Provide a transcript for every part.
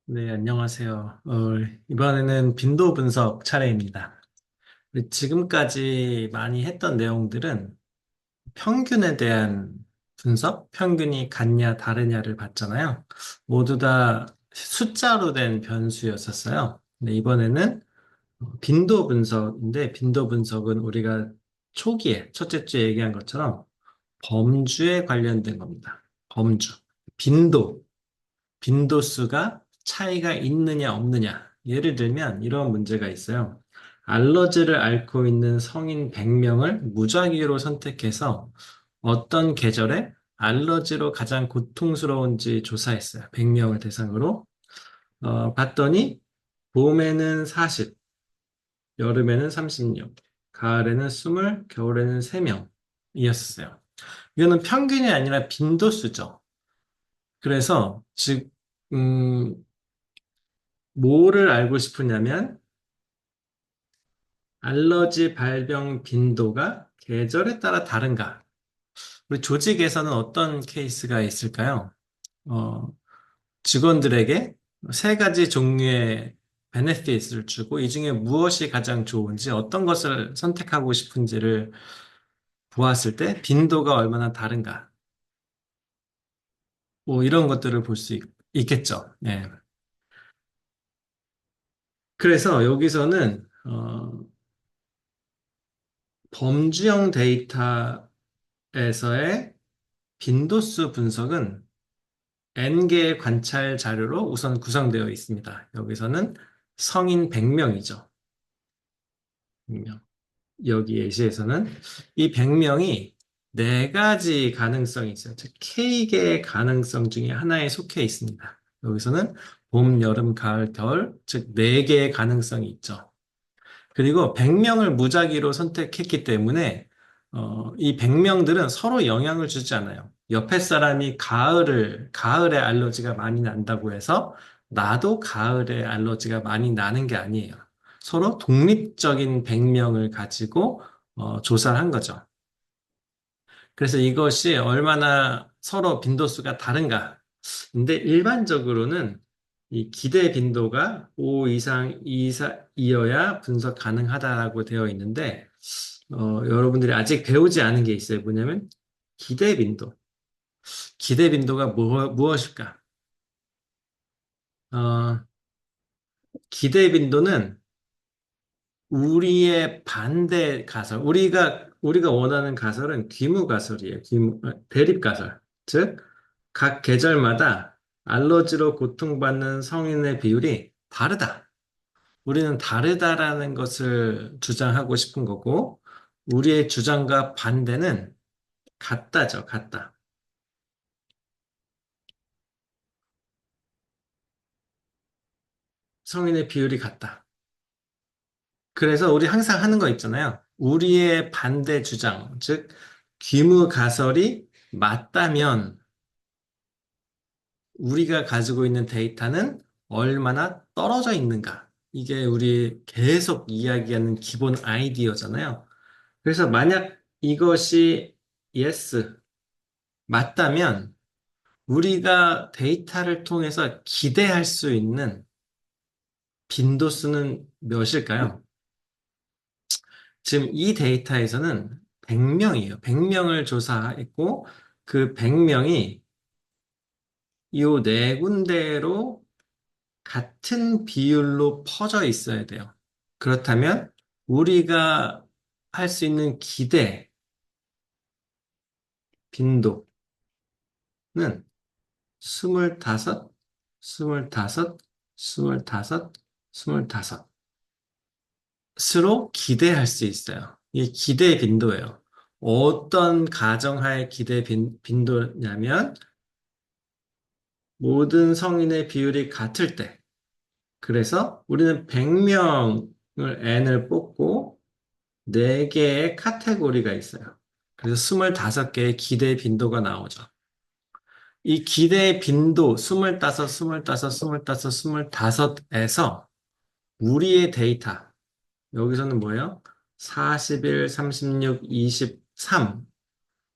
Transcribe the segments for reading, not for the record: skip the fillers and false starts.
네, 안녕하세요. 이번에는 빈도 분석 차례입니다. 우리 지금까지 많이 했던 내용들은 평균에 대한 분석, 평균이 같냐, 다르냐를 봤잖아요. 모두 다 숫자로 된 변수였었어요. 근데 이번에는 빈도 분석인데, 빈도 분석은 우리가 초기에, 첫째 주에 얘기한 것처럼 범주에 관련된 겁니다. 범주. 빈도. 빈도수가 차이가 있느냐 없느냐. 예를 들면 이런 문제가 있어요. 알러지를 앓고 있는 성인 100명을 무작위로 선택해서 어떤 계절에 알러지로 가장 고통스러운지 조사했어요. 100명을 대상으로. 봤더니 봄에는 40, 여름에는 36, 가을에는 20, 겨울에는 3명이었어요. 이거는 평균이 아니라 빈도수죠. 그래서 즉 음, 뭐를 알고 싶으냐면 알러지 발병 빈도가 계절에 따라 다른가? 우리 조직에서는 어떤 케이스가 있을까요? 어, 직원들에게 세 가지 종류의 베네핏을 주고 이 중에 무엇이 가장 좋은지 어떤 것을 선택하고 싶은지를 보았을 때 빈도가 얼마나 다른가? 뭐 이런 것들을 볼 수 있겠죠. 네. 그래서 여기서는 범주형 데이터에서의 빈도수 분석은 N개의 관찰 자료로 우선 구성되어 있습니다. 여기서는 성인 100명이죠. 100명. 여기 예시에서는 이 100명이 네 가지 가능성이 있어요. 즉, K개의 가능성 중에 하나에 속해 있습니다. 여기서는 봄, 여름, 가을, 겨울, 즉, 네 개의 가능성이 있죠. 그리고 100명을 무작위로 선택했기 때문에 이 100명들은 서로 영향을 주지 않아요. 옆에 사람이 가을에 알러지가 많이 난다고 해서 나도 가을에 알러지가 많이 나는 게 아니에요. 서로 독립적인 100명을 가지고 조사를 한 거죠. 그래서 이것이 얼마나 서로 빈도수가 다른가. 근데 일반적으로는 이 기대 빈도가 5 이상 이어야 분석 가능하다라고 되어 있는데, 여러분들이 아직 배우지 않은 게 있어요. 뭐냐면, 기대 빈도. 기대 빈도가 무엇일까? 어, 기대 빈도는 우리의 반대 가설, 우리가 원하는 가설은 귀무 가설이에요. 대립 가설. 즉, 각 계절마다 알러지로 고통받는 성인의 비율이 다르다. 우리는 다르다라는 것을 주장하고 싶은 거고, 우리의 주장과 반대는 같다죠, 같다. 성인의 비율이 같다. 그래서 우리 항상 하는 거 있잖아요. 우리의 반대 주장, 즉, 귀무 가설이 맞다면 우리가 가지고 있는 데이터는 얼마나 떨어져 있는가. 이게 우리 계속 이야기하는 기본 아이디어잖아요. 그래서 만약 이것이 yes, 맞다면 우리가 데이터를 통해서 기대할 수 있는 빈도수는 몇일까요? 지금 이 데이터에서는 100명이에요. 100명을 조사했고 그 100명이 이 네 군데로 같은 비율로 퍼져 있어야 돼요. 그렇다면 우리가 할 수 있는 기대 빈도는 25, 25, 25, 25. 스로 기대할 수 있어요. 이 기대 빈도예요. 어떤 가정하에 기대 빈도냐면 모든 성인의 비율이 같을 때. 그래서 우리는 100명을 N을 뽑고 4개의 카테고리가 있어요. 그래서 25개의 기대 빈도가 나오죠. 이 기대 빈도 25, 25, 25, 25에서 우리의 데이터, 여기서는 뭐예요? 41, 36, 23.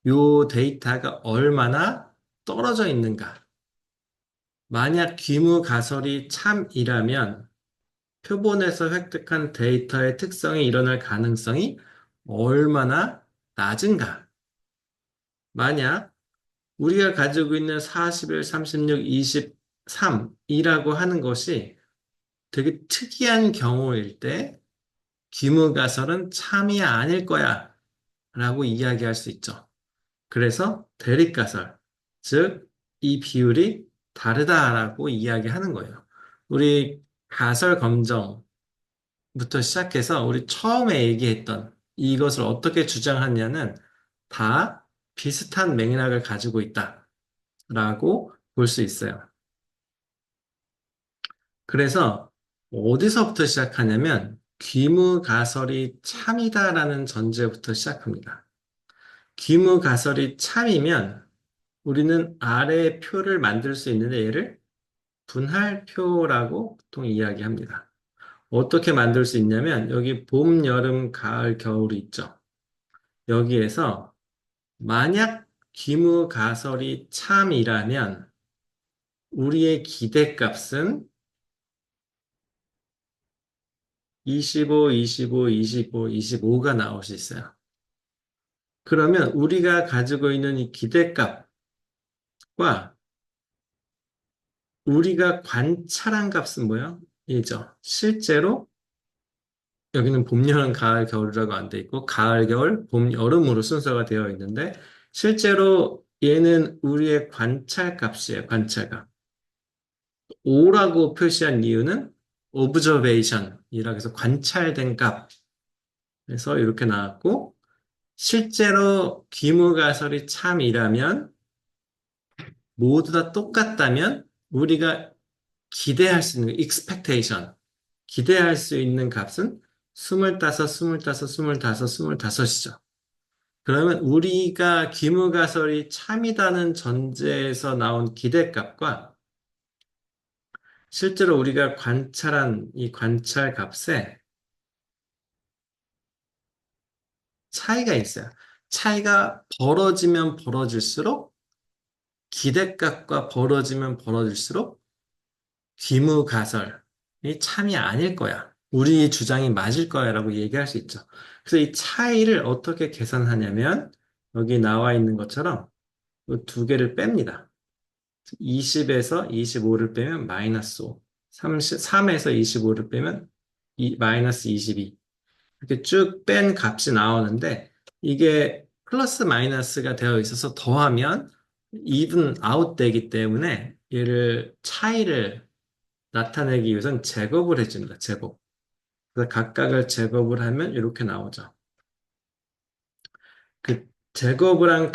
요 데이터가 얼마나 떨어져 있는가. 만약 귀무가설이 참이라면 표본에서 획득한 데이터의 특성이 일어날 가능성이 얼마나 낮은가? 만약 우리가 가지고 있는 41, 36, 23이라고 하는 것이 되게 특이한 경우일 때 귀무가설은 참이 아닐 거야 라고 이야기할 수 있죠. 그래서 대립가설, 즉 이 비율이 다르다라고 이야기하는 거예요. 우리 가설 검정 부터 시작해서 우리 처음에 얘기했던 이것을 어떻게 주장하냐는 다 비슷한 맥락을 가지고 있다라고 볼 수 있어요. 그래서 어디서부터 시작하냐면 귀무가설이 참이다라는 전제부터 시작합니다. 귀무가설이 참이면 우리는 아래 표를 만들 수 있는데 얘를 분할표라고 보통 이야기합니다. 어떻게 만들 수 있냐면 여기 봄, 여름, 가을, 겨울이 있죠. 여기에서 만약 귀무가설이 참이라면 우리의 기대값은 25, 25, 25, 25가 나올 수 있어요. 그러면 우리가 가지고 있는 이 기대값과 우리가 관찰한 값은 뭐예요? 이죠. 실제로 여기는 봄, 여름, 가을, 겨울이라고 안 돼 있고 가을, 겨울, 봄, 여름으로 순서가 되어 있는데 실제로 얘는 우리의 관찰 값이에요. 관찰 값. O라고 표시한 이유는 observation이라고 해서 관찰된 값에서 이렇게 나왔고 실제로 귀무가설이 참이라면 모두 다 똑같다면 우리가 기대할 수 있는 expectation, 기대할 수 있는 값은 25, 25, 25, 25이죠. 그러면 우리가 귀무가설이 참이다는 전제에서 나온 기대값과 실제로 우리가 관찰한 이 관찰 값에 차이가 있어요. 차이가 벌어지면 벌어질수록 기대값과 벌어지면 벌어질수록 귀무가설이 참이 아닐 거야. 우리 주장이 맞을 거야라고 얘기할 수 있죠. 그래서 이 차이를 어떻게 계산하냐면 여기 나와 있는 것처럼 이 두 개를 뺍니다. 20에서 25를 빼면 마이너스 5, 3에서 25를 빼면 마이너스 22. 이렇게 쭉 뺀 값이 나오는데 이게 플러스 마이너스가 되어 있어서 더하면 even out 되기 때문에 얘를 차이를 나타내기 위해서는 제곱을 해줍니다. 제곱. 그래서 각각을 제곱을 하면 이렇게 나오죠. 그 제곱을 한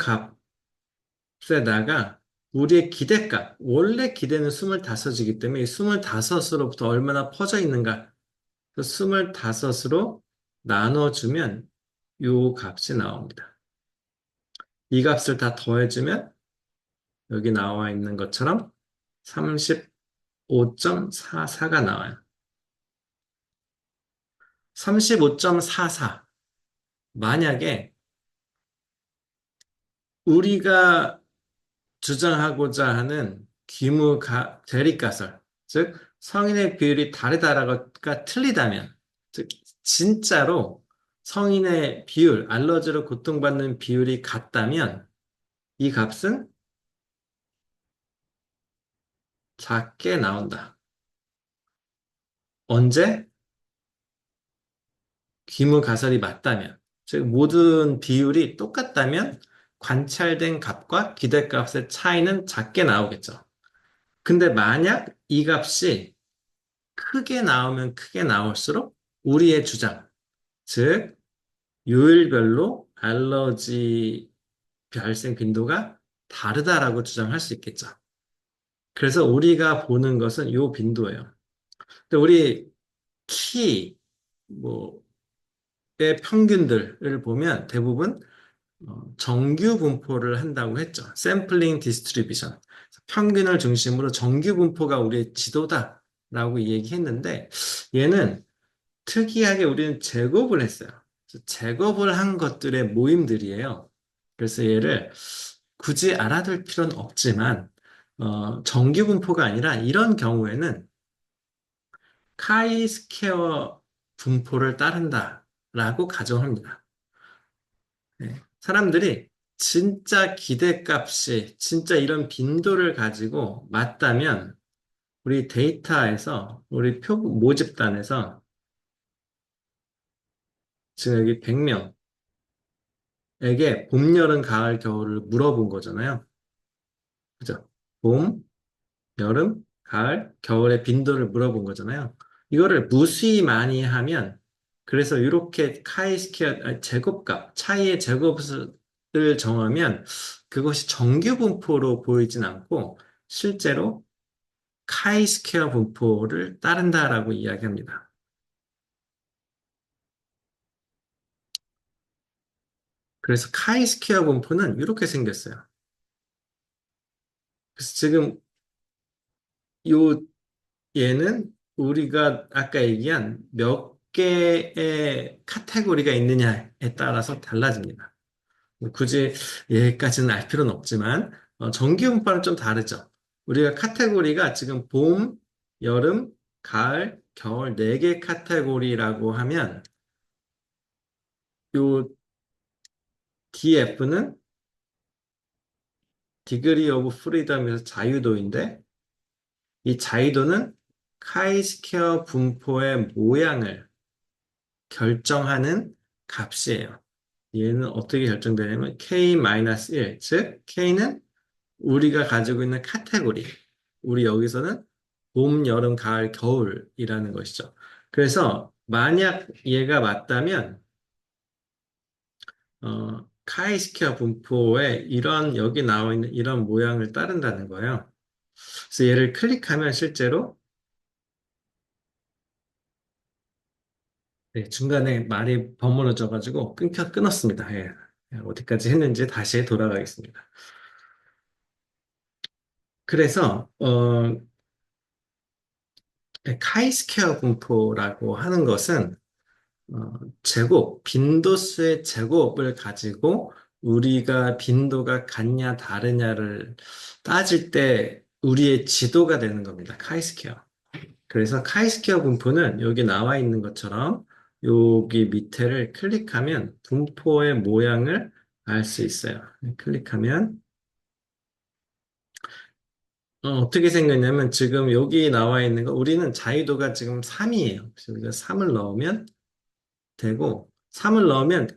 값에다가 우리의 기대값, 원래 기대는 25이기 때문에 이 25으로부터 얼마나 퍼져 있는가. 그래서 25으로 나눠주면 이 값이 나옵니다. 이 값을 다 더해주면 여기 나와 있는 것처럼 35.44가 나와요. 35.44. 만약에 우리가 주장하고자 하는 대립가설, 즉 성인의 비율이 다르다라가 틀리다면, 즉 진짜로 성인의 비율, 알러지로 고통받는 비율이 같다면 이 값은 작게 나온다. 언제? 귀무가설이 맞다면, 즉 모든 비율이 똑같다면 관찰된 값과 기대값의 차이는 작게 나오겠죠. 근데 만약 이 값이 크게 나오면 크게 나올수록 우리의 주장, 즉 요일별로 알러지 발생 빈도가 다르다라고 주장할 수 있겠죠. 그래서 우리가 보는 것은 요 빈도예요. 근데 우리 키, 뭐, 의 평균들을 보면 대부분 정규 분포를 한다고 했죠. 샘플링 디스트리뷰션. 평균을 중심으로 정규 분포가 우리의 지도다라고 얘기했는데 얘는 특이하게 우리는 제곱을 했어요. 제곱을 한 것들의 모임들이에요. 그래서 얘를 굳이 알아둘 필요는 없지만 정규 분포가 아니라 이런 경우에는 카이스퀘어 분포를 따른다라고 가정합니다. 네. 사람들이 진짜 기대값이 진짜 이런 빈도를 가지고 맞다면 우리 데이터에서 우리 표 모집단에서 지금 여기 100명에게 봄, 여름, 가을, 겨울을 물어본 거잖아요. 그죠? 봄, 여름, 가을, 겨울의 빈도를 물어본 거잖아요. 이거를 무수히 많이 하면 그래서 이렇게 카이스퀘어 제곱값 차이의 제곱을 정하면 그것이 정규 분포로 보이진 않고 실제로 카이스퀘어 분포를 따른다라고 이야기합니다. 그래서 카이스퀘어 분포는 이렇게 생겼어요. 그래서 지금 요 얘는 우리가 아까 얘기한 몇 개의 카테고리가 있느냐에 따라서 달라집니다. 뭐 굳이 얘까지는 알 필요는 없지만 정기 분포는 좀 다르죠. 우리가 카테고리가 지금 봄, 여름, 가을, 겨울 4개 카테고리라고 하면 요 DF는 디그리 오브 프리덤에서 자유도인데 이 자유도는 카이스퀘어 분포의 모양을 결정하는 값이에요. 얘는 어떻게 결정되냐면 K-1, 즉 K는 우리가 가지고 있는 카테고리. 우리 여기서는 봄, 여름, 가을, 겨울이라는 것이죠. 그래서 만약 얘가 맞다면 카이스퀘어 분포에 이런 여기 나와 있는 이런 모양을 따른다는 거예요. 그래서 얘를 클릭하면 실제로 네, 중간에 말이 버무려져가지고 끊었습니다. 예. 어디까지 했는지 다시 돌아가겠습니다. 그래서 카이스퀘어 분포라고 하는 것은 빈도수의 제곱을 가지고 우리가 빈도가 같냐 다르냐를 따질 때 우리의 지도가 되는 겁니다. 카이스퀘어. 그래서 카이스퀘어 분포는 여기 나와 있는 것처럼 여기 밑에를 클릭하면 분포의 모양을 알 수 있어요. 클릭하면 어떻게 생겼냐면 지금 여기 나와 있는 거 우리는 자유도가 지금 3이에요. 그래서 우리가 3을 넣으면 되고 3을 넣으면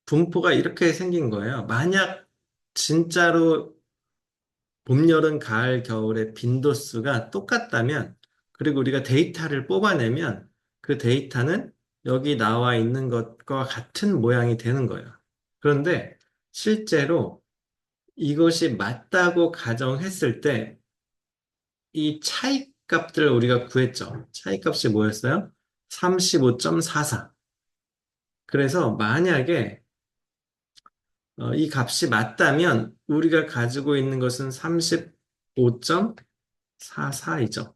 분포가 이렇게 생긴 거예요. 만약 진짜로 봄, 여름, 가을, 겨울의 빈도수가 똑같다면 그리고 우리가 데이터를 뽑아내면 그 데이터는 여기 나와 있는 것과 같은 모양이 되는 거예요. 그런데 실제로 이것이 맞다고 가정했을 때 이 차이 값들을 우리가 구했죠. 차이 값이 뭐였어요? 35.44. 그래서 만약에 이 값이 맞다면 우리가 가지고 있는 것은 35.44이죠.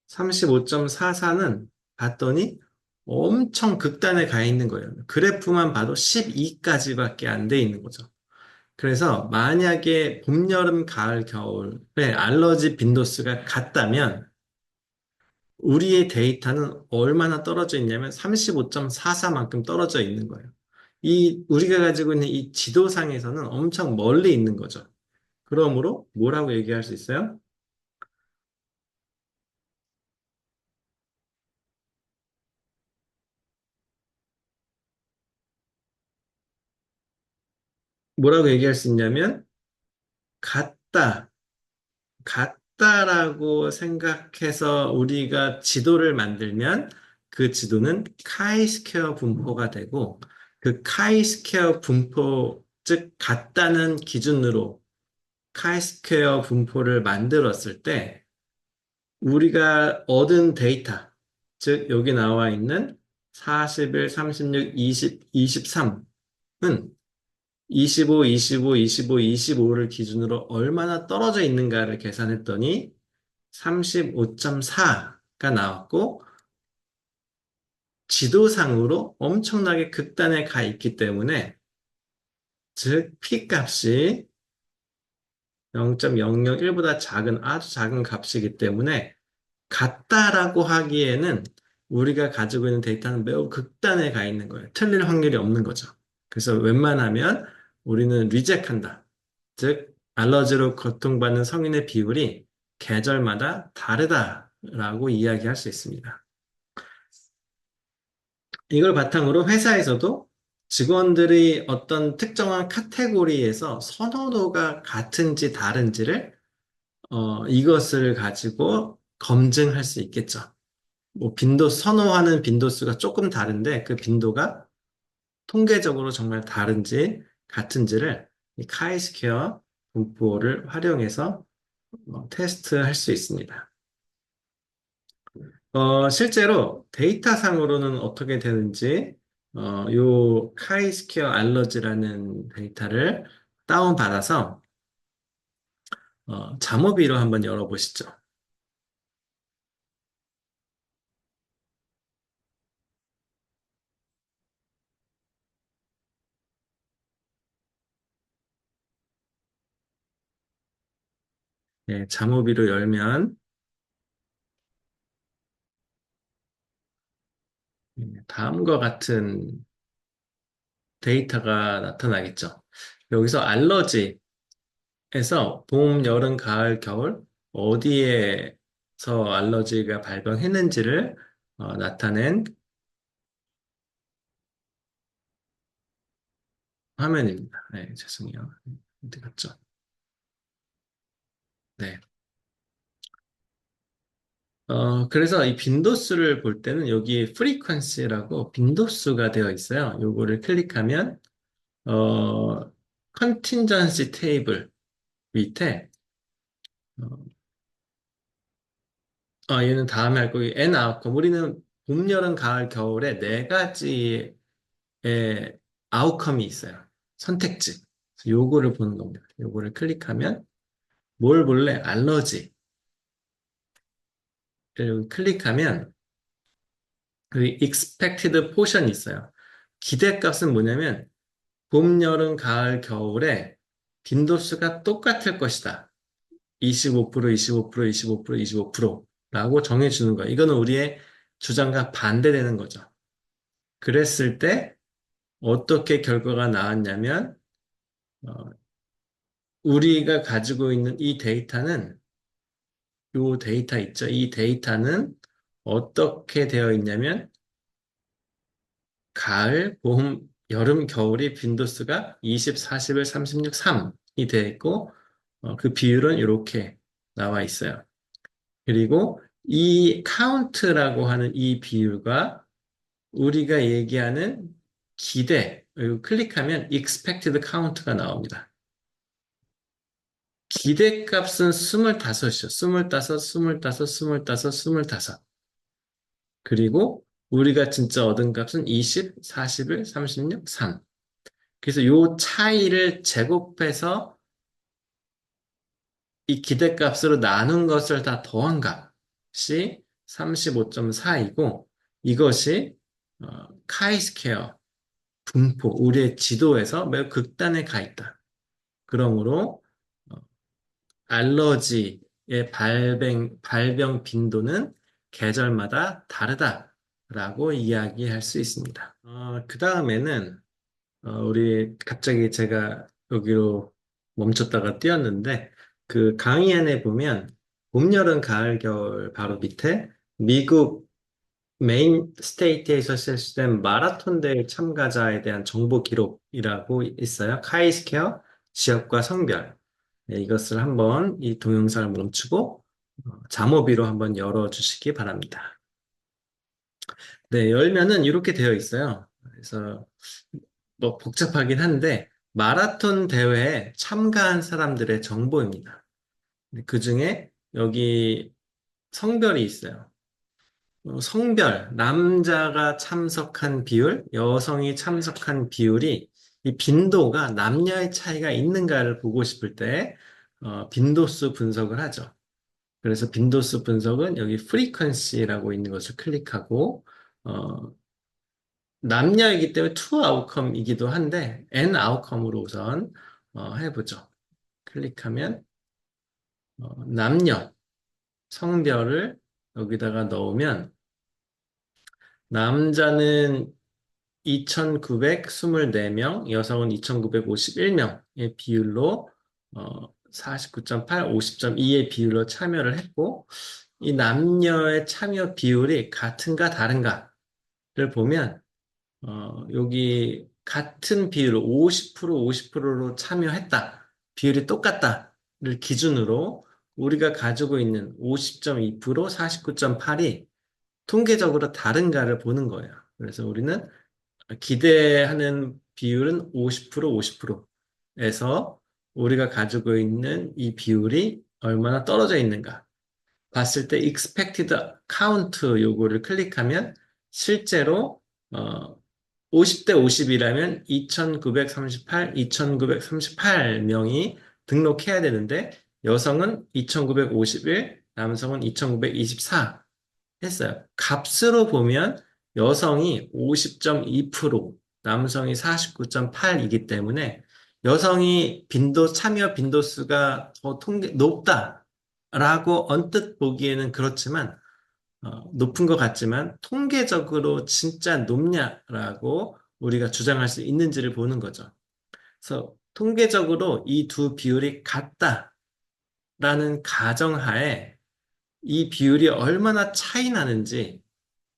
35.44는 봤더니 엄청 극단에 가 있는 거예요. 그래프만 봐도 12까지밖에 안 돼 있는 거죠. 그래서 만약에 봄, 여름, 가을, 겨울의 알러지 빈도수가 같다면 우리의 데이터는 얼마나 떨어져 있냐면 35.44만큼 떨어져 있는 거예요. 우리가 가지고 있는 이 지도상에서는 엄청 멀리 있는 거죠. 그러므로 뭐라고 얘기할 수 있어요? 뭐라고 얘기할 수 있냐면, 같다, 같다라고 생각해서 우리가 지도를 만들면 그 지도는 카이스퀘어 분포가 되고, 그 카이스퀘어 분포, 즉, 같다는 기준으로 카이스퀘어 분포를 만들었을 때 우리가 얻은 데이터, 즉 여기 나와 있는 41, 36, 20, 23은 25, 25, 25, 25를 기준으로 얼마나 떨어져 있는가를 계산했더니 35.4가 나왔고 지도상으로 엄청나게 극단에 가 있기 때문에 즉 P 값이 0.001보다 작은 아주 작은 값이기 때문에 같다라고 하기에는 우리가 가지고 있는 데이터는 매우 극단에 가 있는 거예요. 틀릴 확률이 없는 거죠. 그래서 웬만하면 우리는 리젝한다. 즉, 알러지로 고통받는 성인의 비율이 계절마다 다르다라고 이야기할 수 있습니다. 이걸 바탕으로 회사에서도 직원들이 어떤 특정한 카테고리에서 선호도가 같은지 다른지를 이것을 가지고 검증할 수 있겠죠. 뭐 선호하는 빈도수가 조금 다른데 그 빈도가 통계적으로 정말 다른지 같은지를 이 카이스퀘어 분포를 활용해서 테스트할 수 있습니다. 실제로 데이터상으로는 어떻게 되는지 요 카이스퀘어 알러지라는 데이터를 다운받아서 자모비로 한번 열어보시죠. 네, 자모비로 열면 다음과 같은 데이터가 나타나겠죠. 여기서 알러지에서 봄, 여름, 가을, 겨울 어디에서 알러지가 발병했는지를 나타낸 화면입니다. 네, 죄송해요. 어디 갔죠? 네. 그래서 이 빈도수를 볼 때는 여기 frequency라고 빈도수가 되어 있어요. 요거를 클릭하면, contingency table 밑에, 어, 얘는 다음에 할 거고, n 아웃컴. 우리는 봄, 여름, 가을, 겨울에 네 가지의 아웃컴이 있어요. 선택지. 그래서 요거를 보는 겁니다. 요거를 클릭하면, 뭘 볼래? 알러지를 클릭하면, 그 expected portion이 있어요. 기대값은 뭐냐면, 봄, 여름, 가을, 겨울에 빈도수가 똑같을 것이다. 25%, 25%, 25%, 25%라고 정해주는 거야. 이거는 우리의 주장과 반대되는 거죠. 그랬을 때 어떻게 결과가 나왔냐면, 어, 우리가 가지고 있는 이 데이터는, 이 데이터 있죠. 이 데이터는 어떻게 되어 있냐면, 가을, 봄, 여름, 겨울이 빈도수가 20, 41, 36, 3이 되어 있고, 그 비율은 이렇게 나와 있어요. 그리고 이 카운트라고 하는 이 비율과 우리가 얘기하는 기대, 그리고 클릭하면 expected count가 나옵니다. 기대값은 25이죠. 25, 25, 25, 25. 그리고 우리가 진짜 얻은 값은 20, 41, 36, 3. 그래서 요 차이를 제곱해서 이 기대값으로 나눈 것을 다 더한 값이 35.4이고 이것이 카이스퀘어 분포, 우리의 지도에서 매우 극단에 가 있다. 그러므로 어, 알러지의 발병 빈도는 계절마다 다르다라고 이야기할 수 있습니다. 그 다음에는 우리 갑자기 제가 여기로 멈췄다가 뛰었는데 그 강의 안에 보면 봄, 여름, 가을, 겨울 바로 밑에 미국 메인 스테이트에서 실시된 마라톤 대회 참가자에 대한 정보 기록이라고 있어요. 카이스케어 지역과 성별. 네, 이것을 한번 이 동영상을 멈추고 잠오비로 한번 열어주시기 바랍니다. 네, 열면은 이렇게 되어 있어요. 그래서 뭐 복잡하긴 한데 마라톤 대회에 참가한 사람들의 정보입니다. 그 중에 여기 성별이 있어요. 성별, 남자가 참석한 비율, 여성이 참석한 비율이 이 빈도가 남녀의 차이가 있는가를 보고 싶을 때 빈도수 분석을 하죠. 그래서 빈도수 분석은 여기 frequency라고 있는 것을 클릭하고 어, 남녀이기 때문에 to outcome이기도 한데 n outcome으로 우선 해보죠. 클릭하면 남녀, 성별을 여기다가 넣으면 남자는 2,924명, 여성은 2,951명의 비율로 49.8, 50.2의 비율로 참여를 했고 이 남녀의 참여 비율이 같은가 다른가를 보면 여기 같은 비율로 50%, 50%로 참여했다. 비율이 똑같다를 기준으로 우리가 가지고 있는 50.2%, 49.8이 통계적으로 다른가를 보는 거예요. 그래서 우리는 기대하는 비율은 50%, 50%에서 우리가 가지고 있는 이 비율이 얼마나 떨어져 있는가. 봤을 때 expected count 요거를 클릭하면 실제로 어, 50대 50이라면 2,938명이 등록해야 되는데 여성은 2,951, 남성은 2,924 했어요. 값으로 보면 여성이 50.2%, 남성이 49.8이기 때문에 여성이 참여 빈도수가 더 높다라고 언뜻 보기에는 그렇지만 높은 것 같지만 통계적으로 진짜 높냐라고 우리가 주장할 수 있는지를 보는 거죠. 그래서 통계적으로 이 두 비율이 같다라는 가정하에 이 비율이 얼마나 차이 나는지,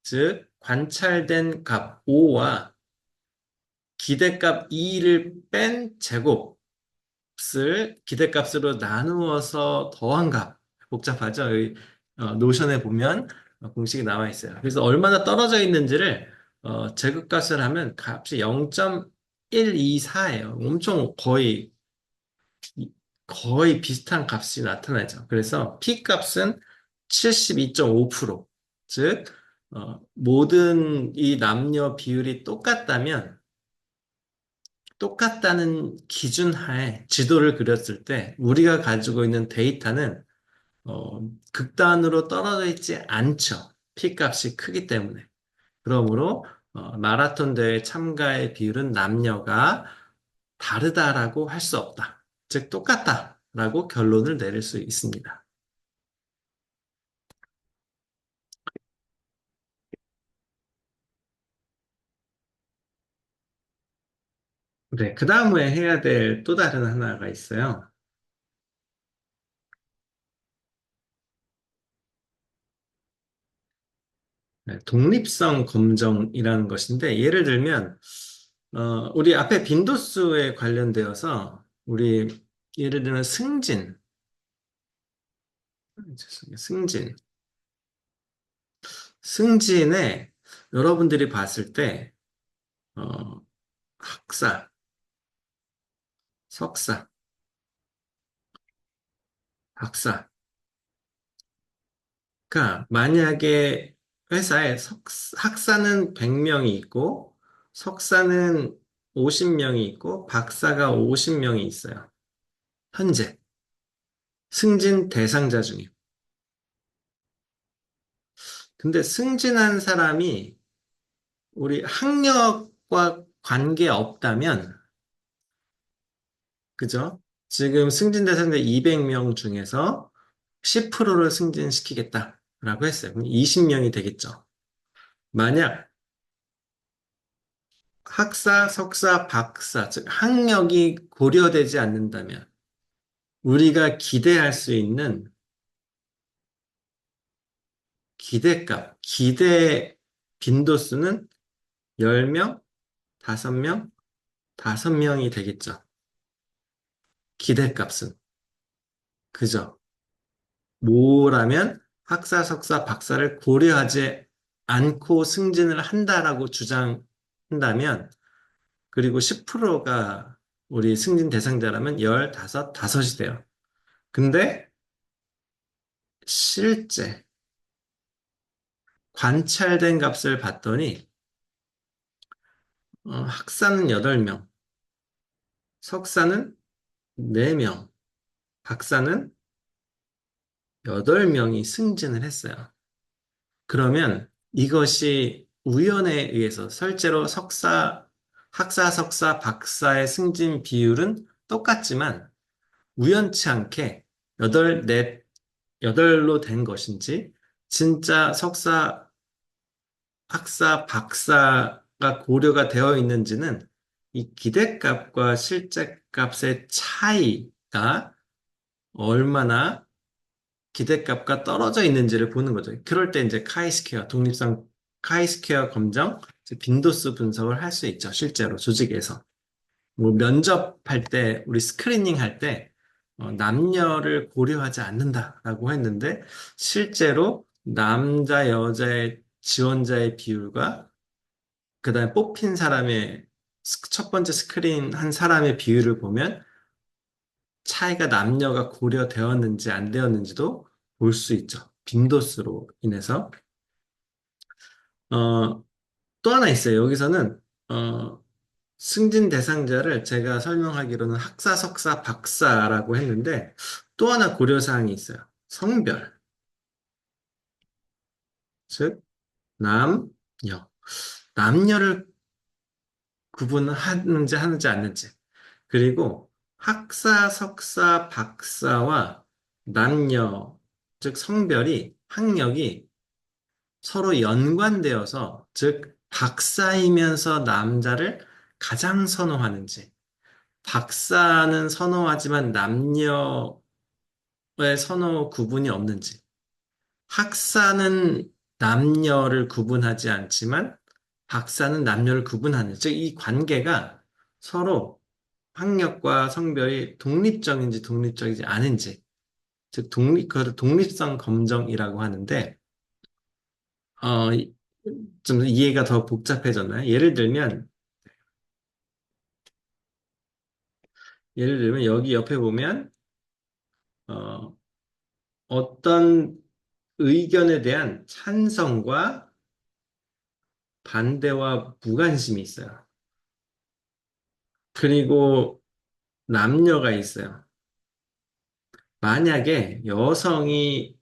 즉 관찰된 값 5와 기대값 2를 뺀 제곱을 기대값으로 나누어서 더한 값. 복잡하죠? 여기 노션에 보면 공식이 나와 있어요. 그래서 얼마나 떨어져 있는지를 제곱값을 하면 값이 0.124예요. 엄청 거의 비슷한 값이 나타나죠. 그래서 P값은 72.5%. 즉, 모든 이 남녀 비율이 똑같다는 기준 하에 지도를 그렸을 때 우리가 가지고 있는 데이터는 극단으로 떨어져 있지 않죠. P값이 크기 때문에. 그러므로 마라톤 대회 참가의 비율은 남녀가 다르다라고 할 수 없다. 즉 똑같다라고 결론을 내릴 수 있습니다. 네, 그 다음에 해야 될 또 다른 하나가 있어요. 네, 독립성 검정이라는 것인데 예를 들면 우리 앞에 빈도수에 관련되어서 우리 예를 들면 죄송해요. 승진에 여러분들이 봤을 때 어, 학사, 석사, 박사. 그러니까 만약에 회사에 학사는 100명이 있고 석사는 50명이 있고 박사가 50명이 있어요. 현재 승진 대상자 중에. 근데 승진한 사람이 우리 학력과 관계 없다면 그죠? 지금 승진 대상자 200명 중에서 10%를 승진시키겠다라고 했어요. 그럼 20명이 되겠죠. 만약 학사, 석사, 박사, 즉 학력이 고려되지 않는다면 우리가 기대할 수 있는 기대 빈도수는 10명, 5명, 5명이 되겠죠. 기대값은. 그죠? 뭐라면 학사, 석사, 박사를 고려하지 않고 승진을 한다라고 주장한다면 그리고 10%가 우리 승진 대상자라면 15이 돼요. 근데 실제 관찰된 값을 봤더니 학사는 8명, 석사는 4명, 박사는 8명이 승진을 했어요. 그러면 이것이 우연에 의해서 실제로 학사, 석사, 박사의 승진 비율은 똑같지만 우연치 않게 여덟로 된 것인지, 진짜 석사, 학사, 박사가 고려가 되어 있는지는 이 기대값과 실제값의 차이가 얼마나 기대값과 떨어져 있는지를 보는 거죠. 그럴 때 이제 카이스퀘어 검정, 이제 빈도수 분석을 할 수 있죠. 실제로 조직에서. 뭐 면접할 때, 우리 스크리닝 할 때, 남녀를 고려하지 않는다라고 했는데, 실제로 남자, 여자의 지원자의 비율과 그다음에 뽑힌 사람의 첫 번째 스크린 한 사람의 비율을 보면 차이가 남녀가 고려되었는지 안 되었는지도 볼 수 있죠. 빈도수로 인해서. 어, 또 하나 있어요. 여기서는 승진 대상자를 제가 설명하기로는 학사, 석사, 박사라고 했는데 또 하나 고려사항이 있어요. 성별, 즉 남녀. 남녀를 구분하는지 않는지. 그리고 학사, 석사, 박사와 남녀, 즉 성별이 학력이 서로 연관되어서, 즉 박사이면서 남자를 가장 선호하는지, 박사는 선호하지만 남녀의 선호 구분이 없는지, 학사는 남녀를 구분하지 않지만 박사는 남녀를 구분하는, 즉 이 관계가 서로 학력과 성별이 독립적인지 독립적이지 않은지, 즉 그걸 독립성 검정이라고 하는데, 어, 이- 좀 이해가 더 복잡해졌나요? 예를 들면 여기 옆에 보면 어, 어떤 의견에 대한 찬성과 반대와 무관심이 있어요. 그리고 남녀가 있어요. 만약에 여성이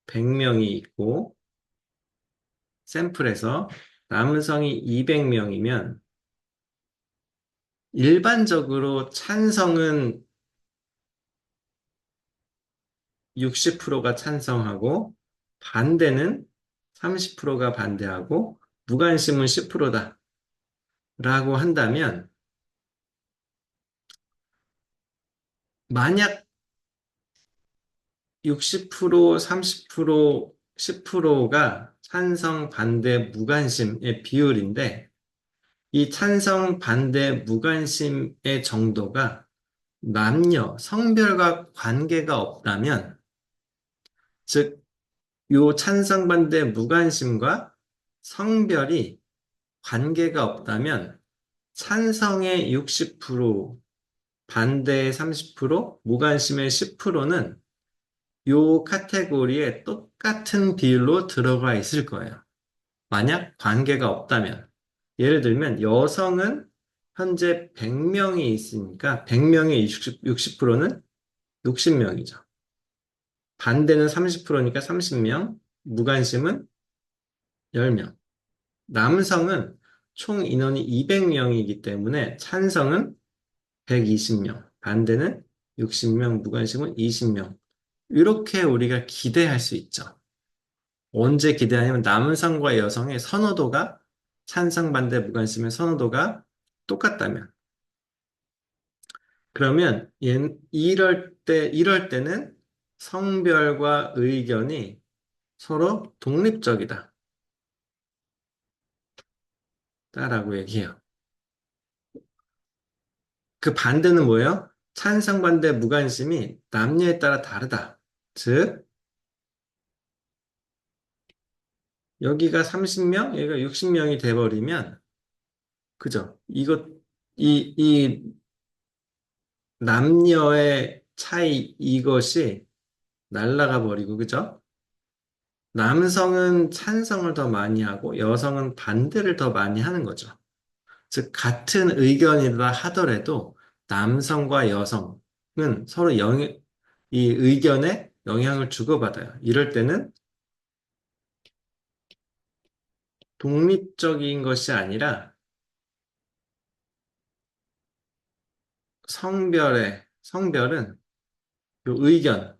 100명이 있고 샘플에서 남성이 200명이면 일반적으로 찬성은 60%가 찬성하고 반대는 30%가 반대하고 무관심은 10%다 라고 한다면, 만약 60%, 30%, 10%가 찬성, 반대, 무관심의 비율인데, 이 찬성, 반대, 무관심의 정도가 남녀, 성별과 관계가 없다면, 즉, 요 찬성, 반대, 무관심과 성별이 관계가 없다면, 찬성의 60%, 반대의 30%, 무관심의 10%는 요 카테고리에 똑같은 비율로 들어가 있을 거예요. 만약 관계가 없다면. 예를 들면 여성은 현재 100명이 있으니까 100명의 60%는 60명이죠. 반대는 30%니까 30명, 무관심은 10명. 남성은 총 인원이 200명이기 때문에 찬성은 120명, 반대는 60명, 무관심은 20명. 이렇게 우리가 기대할 수 있죠. 언제 기대하냐면 남성과 여성의 선호도가, 찬성, 반대, 무관심의 선호도가 똑같다면. 그러면 이럴 때는 성별과 의견이 서로 독립적이다. 라고 얘기해요. 그 반대는 뭐예요? 찬성, 반대, 무관심이 남녀에 따라 다르다. 즉, 여기가 30명, 여기가 60명이 돼버리면, 그죠? 이 남녀의 차이, 이것이 날라가 버리고, 그죠? 남성은 찬성을 더 많이 하고, 여성은 반대를 더 많이 하는 거죠. 즉, 같은 의견이라 하더라도, 남성과 여성은 서로 이 의견에 영향을 주고받아요. 이럴 때는 독립적인 것이 아니라 성별은 요 의견,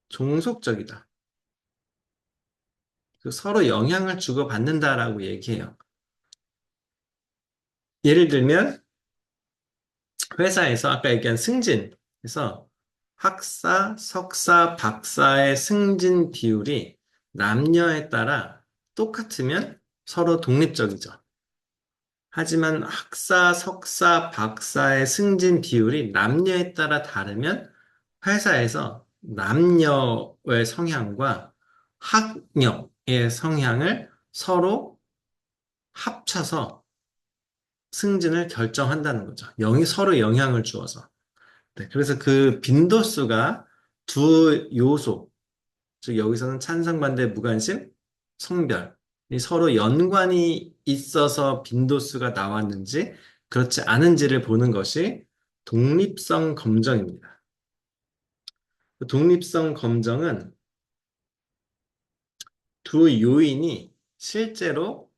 종속적이다. 그 서로 영향을 주고받는다라고 얘기해요. 예를 들면 회사에서 아까 얘기한 승진, 그래서 학사, 석사, 박사의 승진 비율이 남녀에 따라 똑같으면 서로 독립적이죠. 하지만 학사, 석사, 박사의 승진 비율이 남녀에 따라 다르면 회사에서 남녀의 성향과 학력의 성향을 서로 합쳐서 승진을 결정한다는 거죠. 영이 서로 영향을 주어서. 네, 그래서 그 빈도수가 두 요소, 즉 여기서는 찬성, 반대, 무관심, 성별, 이 서로 연관이 있어서 빈도수가 나왔는지 그렇지 않은지를 보는 것이 독립성 검정입니다. 그 독립성 검정은 두 요인이 실제로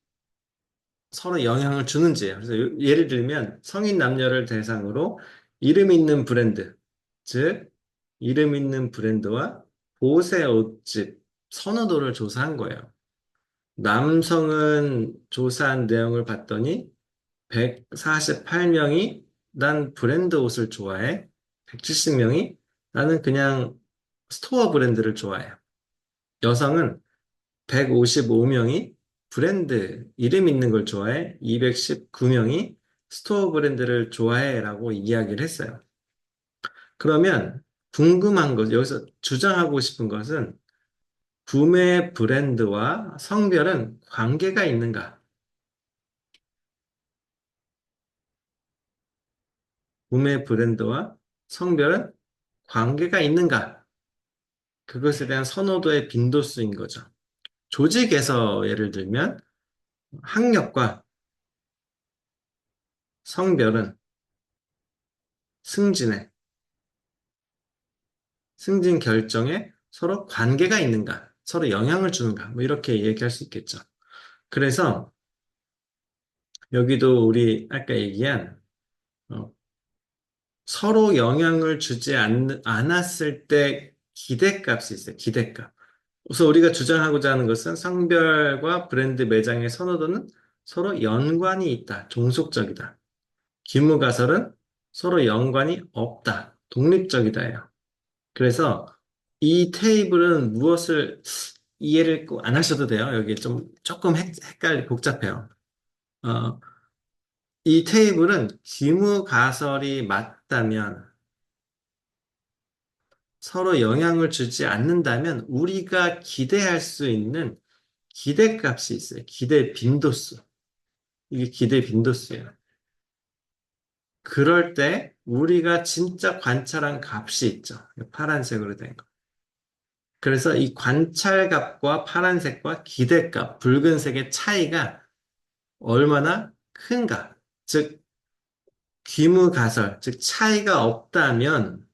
서로 영향을 주는지예요. 그래서 예를 들면 성인 남녀를 대상으로 이름 있는 브랜드, 즉 이름 있는 브랜드와 보세 옷집 선호도를 조사한 거예요. 남성은 조사한 내용을 봤더니 148명이 난 브랜드 옷을 좋아해. 170명이 나는 그냥 스토어 브랜드를 좋아해요. 여성은 155명이 브랜드 이름 있는 걸 좋아해. 219명이 스토어 브랜드를 좋아해 라고 이야기를 했어요. 그러면 궁금한 것, 여기서 주장하고 싶은 것은 구매 브랜드와 성별은 관계가 있는가? 구매 브랜드와 성별은 관계가 있는가? 그것에 대한 선호도의 빈도수인 거죠. 조직에서 예를 들면 학력과 성별은 승진에, 승진 결정에 서로 관계가 있는가? 서로 영향을 주는가? 뭐 이렇게 얘기할 수 있겠죠. 그래서 여기도 우리 아까 얘기한 어, 서로 영향을 주지 않았을 때 기대값이 있어요. 기대값. 우선 우리가 주장하고자 하는 것은 성별과 브랜드 매장의 선호도는 서로 연관이 있다. 종속적이다. 기무가설은 서로 연관이 없다. 독립적이다예요. 그래서 이 테이블은 무엇을 이해를 꼭 안 하셔도 돼요. 여기 좀 조금 복잡해요. 어, 이 테이블은 기무가설이 맞다면 서로 영향을 주지 않는다면 우리가 기대할 수 있는 기대값이 있어요. 기대 빈도수. 이게 기대 빈도수예요. 그럴 때 우리가 진짜 관찰한 값이 있죠. 파란색으로 된 거. 그래서 이 관찰값과 파란색과 기대값, 붉은색의 차이가 얼마나 큰가. 즉, 귀무가설, 즉 차이가 없다면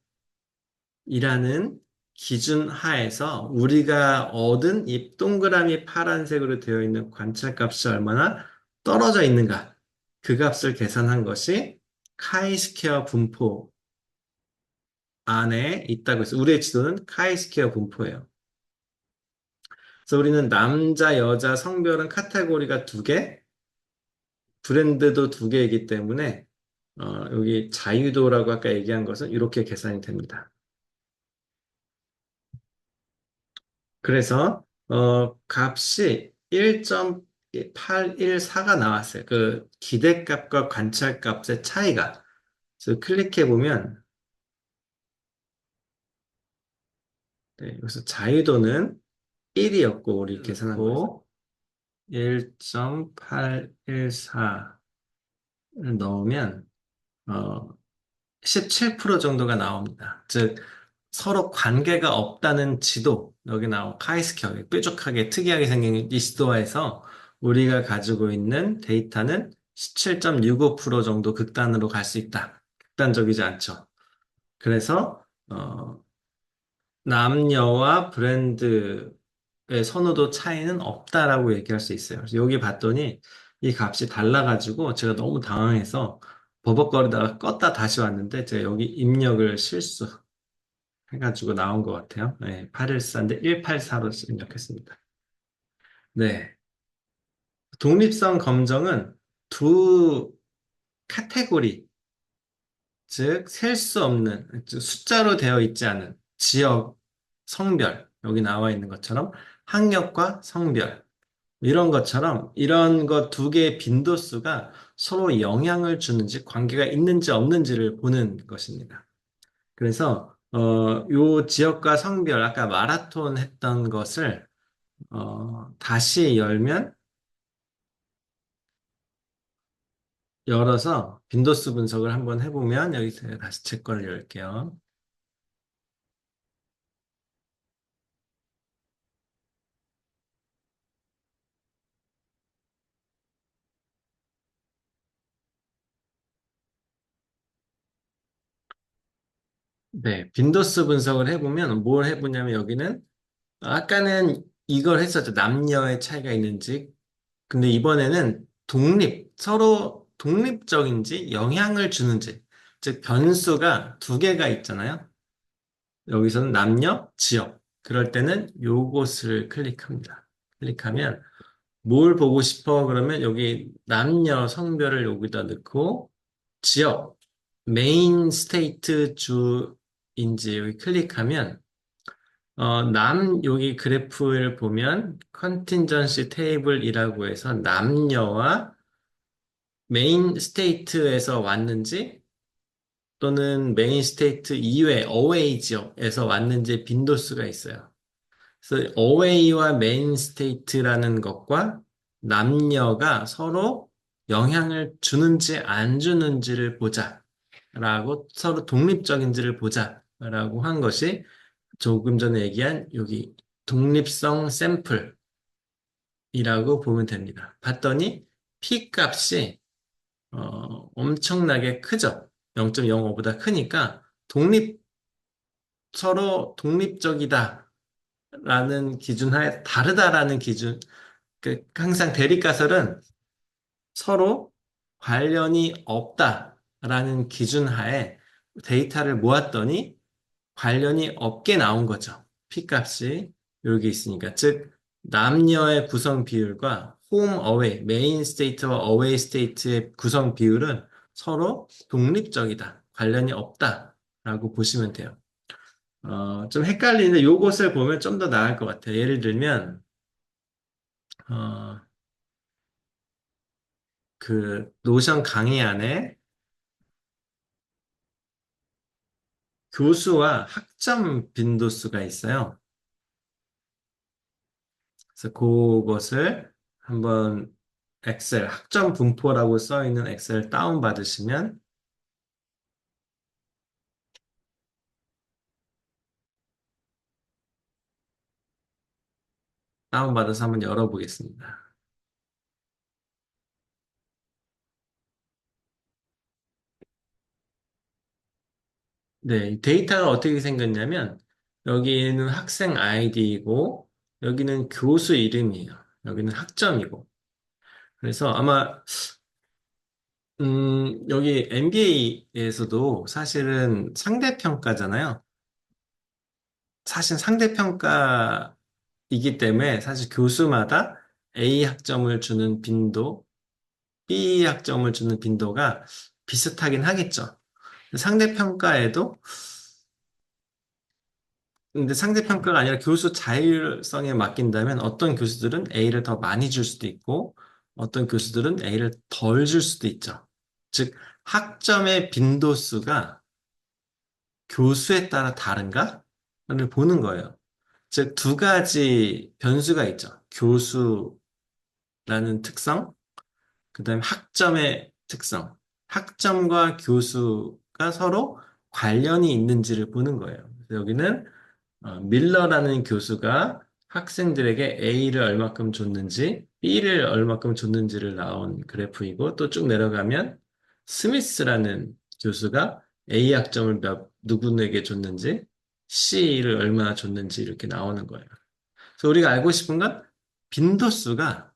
이라는 기준 하에서 우리가 얻은 이 동그라미 파란색으로 되어 있는 관찰값이 얼마나 떨어져 있는가. 그 값을 계산한 것이 카이스퀘어 분포 안에 있다고 해서 우리의 지도는 카이스퀘어 분포예요. 그래서 우리는 남자, 여자, 성별은 카테고리가 두 개, 브랜드도 두 개이기 때문에 여기 자유도라고 아까 얘기한 것은 이렇게 계산이 됩니다. 그래서 값이 1.814가 나왔어요. 그 기대값과 관찰값의 차이가. 그래서 클릭해 보면 네, 여기서 자유도는 1이었고 우리 계산한 거에서 1.814를 넣으면 어, 17% 정도가 나옵니다. 즉 서로 관계가 없다는 지도, 여기 나온 카이스케어, 뾰족하게 특이하게 생긴 이 지도에서 우리가 가지고 있는 데이터는 17.65% 정도 극단으로 갈 수 있다. 극단적이지 않죠. 그래서 남녀와 브랜드의 선호도 차이는 없다라고 얘기할 수 있어요. 그래서 여기 봤더니 이 값이 달라가지고 제가 너무 당황해서 버벅거리다가 껐다 다시 왔는데 제가 여기 입력을 실수해가지고 나온 것 같아요. 네, 814인데 184로 입력했습니다. 네. 독립성 검정은 두 카테고리, 즉, 셀 수 없는, 즉, 숫자로 되어 있지 않은 지역, 성별, 여기 나와 있는 것처럼 학력과 성별, 이런 것처럼 이런 것 두 개의 빈도수가 서로 영향을 주는지 관계가 있는지 없는지를 보는 것입니다. 그래서, 요 지역과 성별, 아까 마라톤 했던 것을, 다시 열어서 빈도수 분석을 한번 해보면 여기 제가 다시 제 거를 열게요. 네, 빈도수 분석을 해보면 뭘 해보냐면 여기는 아까는 이걸 했었죠. 남녀의 차이가 있는지. 근데 이번에는 서로 독립적인지 영향을 주는지. 즉, 변수가 두 개가 있잖아요. 여기서는 남녀, 지역. 그럴 때는 요것을 클릭합니다. 클릭하면 뭘 보고 싶어? 그러면 여기 남녀 성별을 여기다 넣고 지역, 메인 스테이트 주인지 여기 클릭하면 여기 그래프를 보면 컨틴전시 테이블이라고 해서 남녀와 메인 스테이트에서 왔는지 또는 메인 스테이트 이외 어웨이 지역에서 왔는지 빈도수가 있어요. 그래서 어웨이와 메인 스테이트라는 것과 남녀가 서로 영향을 주는지 안 주는지를 보자. 라고 서로 독립적인지를 보자. 라고 한 것이 조금 전에 얘기한 여기 독립성 샘플이라고 보면 됩니다. 봤더니 P 값이 엄청나게 크죠. 0.05보다 크니까 서로 독립적이다. 라는 기준 하에 다르다라는 기준, 항상 대립가설은 서로 관련이 없다라는 기준 하에 데이터를 모았더니 관련이 없게 나온 거죠. P값이 여기 있으니까. 즉, 남녀의 구성 비율과 홈 어웨이, 메인 스테이트와 어웨이 스테이트의 구성 비율은 서로 독립적이다. 관련이 없다라고 보시면 돼요. 좀 헷갈리는데 요것을 보면 좀 더 나을 것 같아요. 예를 들면, 어, 그 노션 강의 안에 교수와 학점 빈도수가 있어요. 그래서 그것을 한번 엑셀, 학점 분포라고 써 있는 엑셀 다운 받으시면 다운 받아서 한번 열어보겠습니다. 네, 이 데이터가 어떻게 생겼냐면 여기는 학생 아이디이고 여기는 교수 이름이에요. 여기는 학점이고. 그래서 아마 여기 MBA에서도 사실은 상대평가잖아요. 사실 상대평가이기 때문에 사실 교수마다 A 학점을 주는 빈도, B 학점을 주는 빈도가 비슷하긴 하겠죠. 상대평가에도, 근데 상대평가가 아니라 교수 자율성에 맡긴다면 어떤 교수들은 A를 더 많이 줄 수도 있고, 어떤 교수들은 A를 덜 줄 수도 있죠. 즉, 학점의 빈도수가 교수에 따라 다른가?를 보는 거예요. 즉, 두 가지 변수가 있죠. 교수라는 특성, 그 다음에 학점의 특성. 학점과 교수가 서로 관련이 있는지를 보는 거예요. 그래서 여기는 밀러라는 교수가 학생들에게 A를 얼마큼 줬는지, B를 얼마큼 줬는지를 나온 그래프이고, 또 쭉 내려가면 스미스라는 교수가 A 학점을 누구에게 줬는지, C를 얼마나 줬는지 이렇게 나오는 거예요. 그래서 우리가 알고 싶은 건 빈도수가,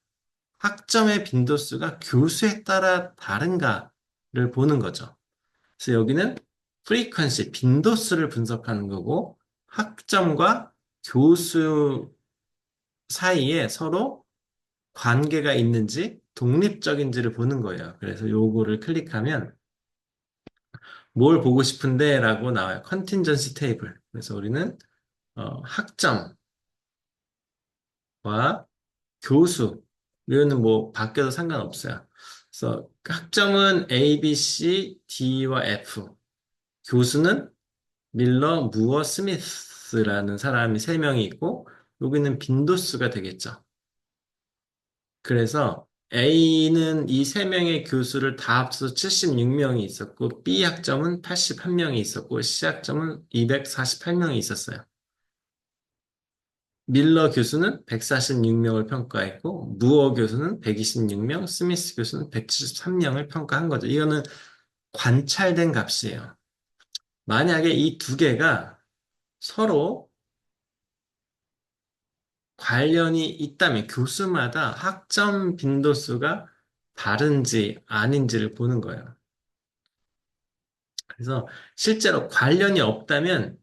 학점의 빈도수가 교수에 따라 다른가? 보는 거죠. 그래서 여기는 프리퀀시, 빈도수를 분석하는 거고, 학점과 교수 사이에 서로 관계가 있는지 독립적인지를 보는 거예요. 그래서 요거를 클릭하면 뭘 보고 싶은데 라고 나와요. 컨틴전시 테이블. 그래서 우리는 학점과 교수, 이거는 뭐 바뀌어도 상관없어요. 그래서 학점은 A, B, C, D와 F. 교수는 밀러, 무어, 스미스라는 사람이 세 명이 있고 여기는 빈도수가 되겠죠. 그래서 A는 이 세 명의 교수를 다 합쳐서 76명이 있었고 B 학점은 81명이 있었고 C 학점은 248명이 있었어요. 밀러 교수는 146명을 평가했고 무어 교수는 126명, 스미스 교수는 173명을 평가한 거죠. 이거는 관찰된 값이에요. 만약에 이 두 개가 서로 관련이 있다면 교수마다 학점 빈도수가 다른지 아닌지를 보는 거예요. 그래서 실제로 관련이 없다면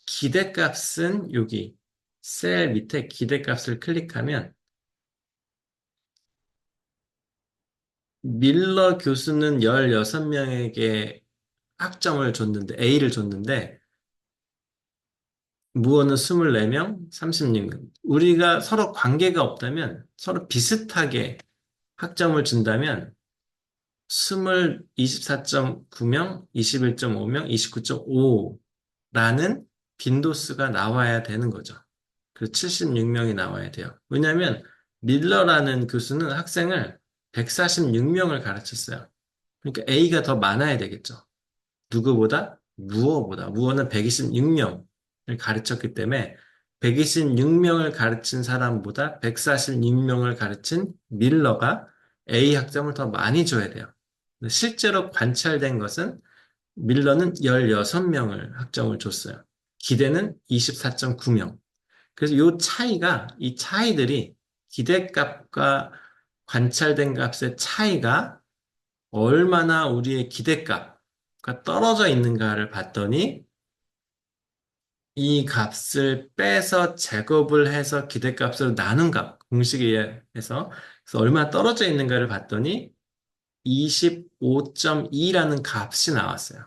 기대값은 여기 셀 밑에 기대값을 클릭하면 밀러 교수는 16명에게 학점을 줬는데 A를 줬는데 무어는 24명, 36명. 우리가 서로 관계가 없다면 서로 비슷하게 학점을 준다면 24.9명, 21.5명, 29.5라는 빈도수가 나와야 되는 거죠. 그래서 76명이 나와야 돼요. 왜냐하면 밀러라는 교수는 학생을 146명을 가르쳤어요. 그러니까 A가 더 많아야 되겠죠. 누구보다? 무어보다. 무어는 126명을 가르쳤기 때문에 126명을 가르친 사람보다 146명을 가르친 밀러가 A 학점을 더 많이 줘야 돼요. 실제로 관찰된 것은 밀러는 16명을 학점을 줬어요. 기대는 24.9명. 그래서 이 차이들이 기대값과 관찰된 값의 차이가 얼마나 우리의 기대값과 떨어져 있는가를 봤더니 이 값을 빼서 제곱을 해서 기대값으로 나눈 값, 공식에 의해서 그래서 얼마나 떨어져 있는가를 봤더니 25.2라는 값이 나왔어요.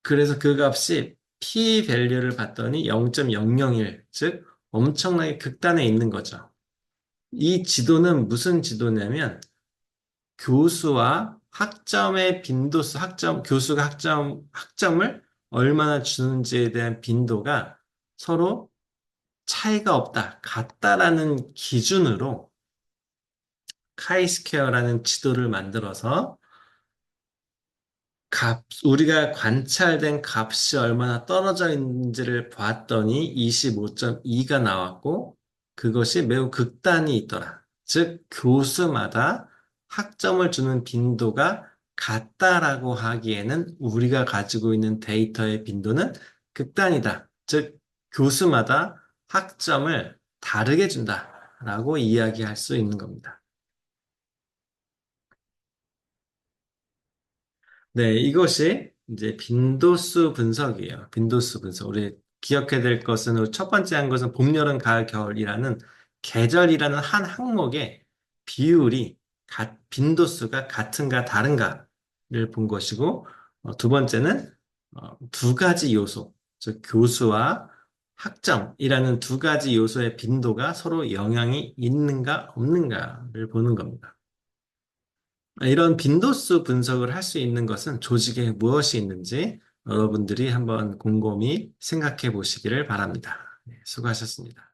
그래서 그 값이 p-밸류를 봤더니 0.001, 즉 엄청나게 극단에 있는 거죠. 이 지도는 무슨 지도냐면 교수와 학점의 빈도수, 교수가 학점을 얼마나 주는지에 대한 빈도가 서로 차이가 없다, 같다라는 기준으로 카이스퀘어라는 지도를 만들어서 우리가 관찰된 값이 얼마나 떨어져 있는지를 봤더니 25.2가 나왔고, 그것이 매우 극단이 있더라. 즉, 교수마다 학점을 주는 빈도가 같다라고 하기에는 우리가 가지고 있는 데이터의 빈도는 극단이다. 즉, 교수마다 학점을 다르게 준다라고 이야기할 수 있는 겁니다. 네, 이것이 이제 빈도수 분석이에요. 빈도수 분석. 우리 기억해야 될 것은 첫 번째 한 것은 봄, 여름, 가을, 겨울이라는 계절이라는 한 항목의 비율이 빈도수가 같은가 다른가를 본 것이고 두 번째는 두 가지 요소, 즉 교수와 학점이라는 두 가지 요소의 빈도가 서로 영향이 있는가 없는가를 보는 겁니다. 이런 빈도수 분석을 할 수 있는 것은 조직에 무엇이 있는지 여러분들이 한번 곰곰이 생각해 보시기를 바랍니다. 네, 수고하셨습니다.